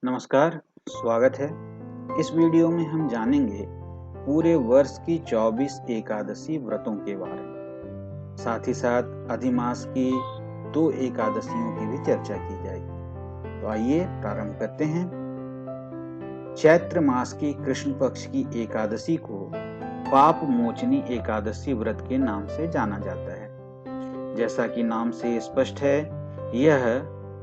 नमस्कार, स्वागत है। इस वीडियो में हम जानेंगे पूरे वर्ष की 24 एकादशी व्रतों के बारे में। साथ ही साथ अधिमास की 2 एकादशियों की भी चर्चा की जाएगी। तो आइए प्रारंभ करते हैं। चैत्र मास की कृष्ण पक्ष की एकादशी को पाप मोचनी एकादशी व्रत के नाम से जाना जाता है। जैसा कि नाम से स्पष्ट है, यह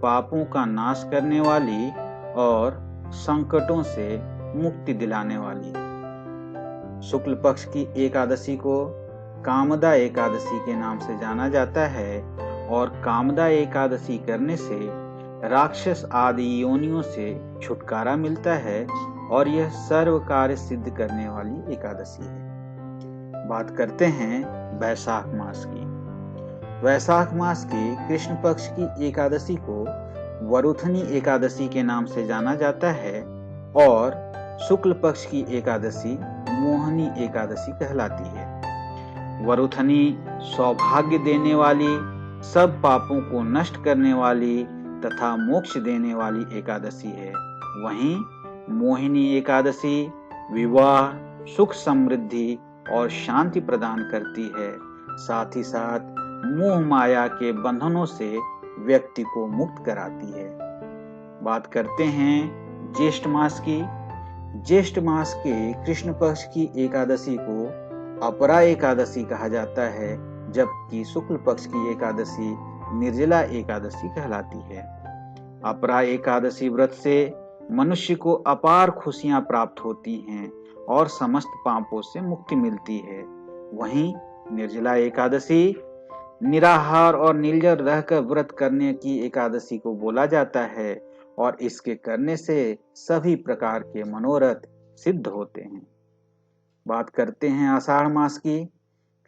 पापों का नाश करने वाली और संकटों से मुक्ति दिलाने वाली है। शुक्ल पक्ष की एकादशी को कामदा एकादशी के नाम से जाना जाता है और कामदा एकादशी करने से राक्षस आदि योनियों से छुटकारा मिलता है और यह सर्व कार्य सिद्ध करने वाली एकादशी है। बात करते हैं वैशाख मास की। वैशाख मास की कृष्ण पक्ष की एकादशी को वरुथनी एकादशी के नाम से जाना जाता है और शुक्ल पक्ष की एकादशी मोहनी एकादशी कहलाती है। वरुथनी सौभाग्य देने वाली, सब पापों को नष्ट करने वाली तथा मोक्ष देने वाली एकादशी है। वहीं मोहिनी एकादशी विवाह, सुख समृद्धि और शांति प्रदान करती है। साथ ही साथ मोह माया के बंधनों से व्यक्ति को मुक्त कराती है। बात करते हैं ज्येष्ठ मास की। ज्येष्ठ मास के कृष्ण पक्ष की एकादशी को अपरा एकादशी कहा जाता है, जबकि शुक्ल पक्ष की एकादशी निर्जला एकादशी कहलाती है। अपरा एकादशी व्रत से मनुष्य को अपार खुशियां प्राप्त होती हैं और समस्त पापों से मुक्ति मिलती है। वहीं निर्जला एकादशी निराहार और निर्जल रहकर व्रत करने की एकादशी को बोला जाता है और इसके करने से सभी प्रकार के मनोरथ सिद्ध होते हैं। बात करते हैं आषाढ़ मास की।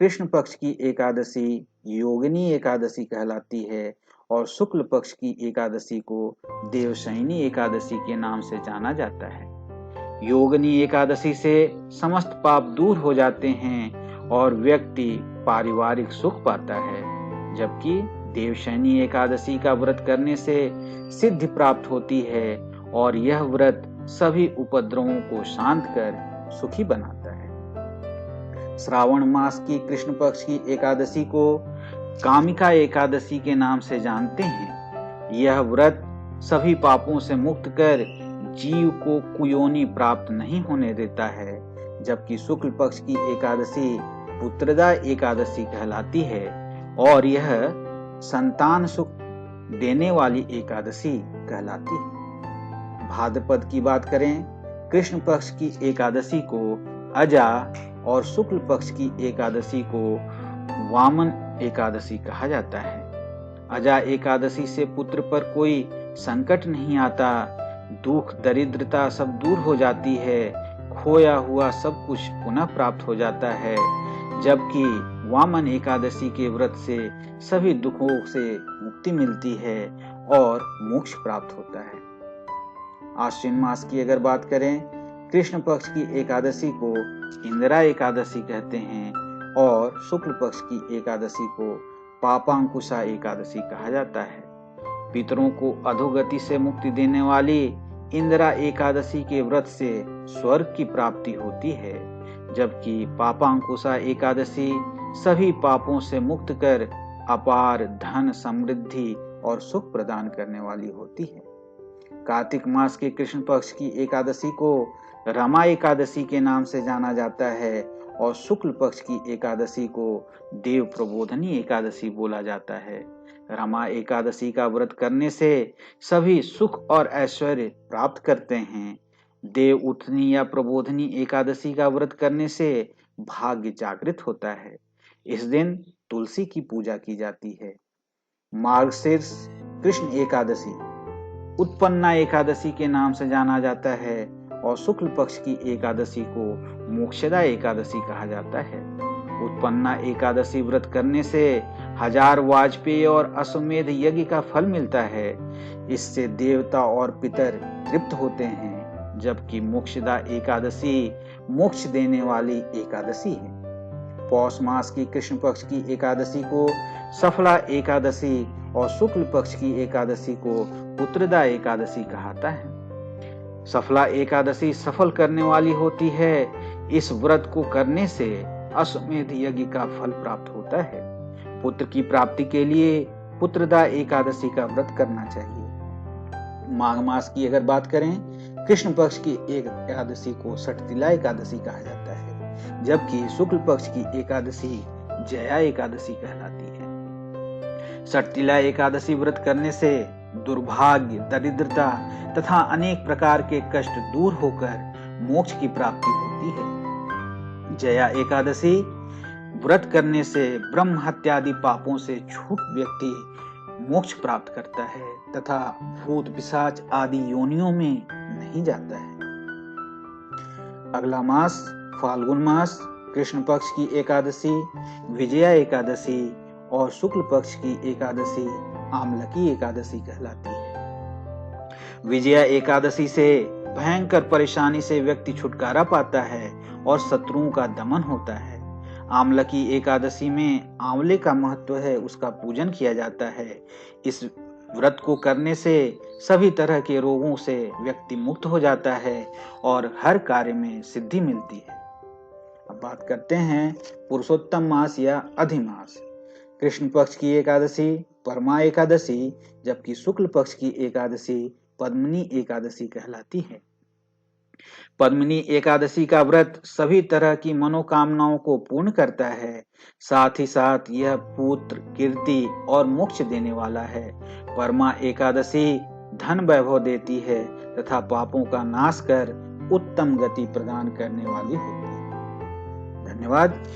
कृष्ण पक्ष की एकादशी योगिनी एकादशी कहलाती है और शुक्ल पक्ष की एकादशी को देवशयनी एकादशी के नाम से जाना जाता है। योगिनी एकादशी से समस्त पाप दूर हो जाते हैं और व्यक्ति पारिवारिक सुख पाता है, जबकि देवशयनी एकादशी का व्रत करने से सिद्धि प्राप्त होती है और यह व्रत सभी उपद्रवों को शांत कर सुखी बनाता है। श्रावण मास की कृष्ण पक्ष की एकादशी को कामिका एकादशी के नाम से जानते हैं। यह व्रत सभी पापों से मुक्त कर जीव को कुयोनि प्राप्त नहीं होने देता है, जबकि शुक्ल पक्ष की एकादशी पुत्रदा एकादशी कहलाती है और यह संतान सुख देने वाली एकादशी कहलाती है। भाद्रपद की बात करें, कृष्ण पक्ष की एकादशी को अजा और शुक्ल पक्ष की एकादशी को वामन एकादशी कहा जाता है। अजा एकादशी से पुत्र पर कोई संकट नहीं आता, दुख दरिद्रता सब दूर हो जाती है, खोया हुआ सब कुछ पुनः प्राप्त हो जाता है, जबकि वामन एकादशी के व्रत से सभी दुखों से मुक्ति मिलती है और मोक्ष प्राप्त होता है। आश्विन मास की अगर बात करें, कृष्ण पक्ष की एकादशी को इंदिरा एकादशी कहते हैं और शुक्ल पक्ष की एकादशी को पापांकुशा एकादशी कहा जाता है। पितरों को अधोगति से मुक्ति देने वाली इंदिरा एकादशी के व्रत से स्वर्ग की प्राप्ति होती है, जबकि पापांकुशा एकादशी सभी पापों से मुक्त कर अपार धन समृद्धि और सुख प्रदान करने वाली होती है। कार्तिक मास के कृष्ण पक्ष की एकादशी को रमा एकादशी के नाम से जाना जाता है और शुक्ल पक्ष की एकादशी को देव प्रबोधनी एकादशी बोला जाता है। रमा एकादशी का व्रत करने से सभी सुख और ऐश्वर्य प्राप्त करते हैं। देव उठनी या प्रबोधनी एकादशी का व्रत करने से भाग्य जागृत होता है। इस दिन तुलसी की पूजा की जाती है। मार्गशीर्ष कृष्ण एकादशी उत्पन्ना एकादशी के नाम से जाना जाता है और शुक्ल पक्ष की एकादशी को मोक्षदा एकादशी कहा जाता है। उत्पन्ना एकादशी व्रत करने से 1000 वाजपेयी और अश्वमेध यज्ञ का फल मिलता है। इससे देवता और पितर तृप्त होते हैं, जबकि मोक्षदा एकादशी मोक्ष देने वाली एकादशी है। पौष मास की कृष्ण पक्ष की एकादशी को सफला एकादशी और शुक्ल पक्ष की एकादशी को पुत्रदा एकादशी कहता है। सफला एकादशी सफल करने वाली होती है। इस व्रत को करने से अश्वमेध यज्ञ का फल प्राप्त होता है। पुत्र की प्राप्ति के लिए पुत्रदा एकादशी का व्रत करना चाहिए। माघ मास की अगर बात करें, कृष्ण पक्ष की एकादशी को सठतिला एकादशी कहा जाता है, जबकि शुक्ल पक्ष की एकादशी जया एकादशी कहलाती है। सठतिला एकादशी व्रत करने से दुर्भाग्य, दरिद्रता तथा अनेक प्रकार के कष्ट दूर होकर मोक्ष की प्राप्ति होती है। जया एकादशी व्रत करने से ब्रह्म हत्यादि पापों से छूट व्यक्ति मोक्ष प्राप्त करता है तथा भूत पिशाच आदि योनियों में नहीं जाता है। अगला मास फाल्गुन मास, कृष्ण पक्ष की एकादशी विजया एकादशी और शुक्ल पक्ष की एकादशी आमलकी एकादशी कहलाती है। विजया एकादशी से भयंकर परेशानी से व्यक्ति छुटकारा पाता है और शत्रुओं का दमन होता है। आमलकी एकादशी में आंवले का महत्व है, उसका पूजन किया जाता है। इस व्रत को करने से सभी तरह के रोगों से व्यक्ति मुक्त हो जाता है और हर कार्य में सिद्धि मिलती है। अब बात करते हैं पुरुषोत्तम मास या अधिमास। कृष्ण पक्ष की एकादशी परमा एकादशी, जबकि शुक्ल पक्ष की एकादशी पद्मिनी एकादशी कहलाती है। पद्मिनी एकादशी का व्रत सभी तरह की मनोकामनाओं को पूर्ण करता है। साथ ही साथ यह पुत्र, कीर्ति और मोक्ष देने वाला है। परमा एकादशी धन वैभव देती है तथा पापों का नाश कर उत्तम गति प्रदान करने वाली होती है। धन्यवाद।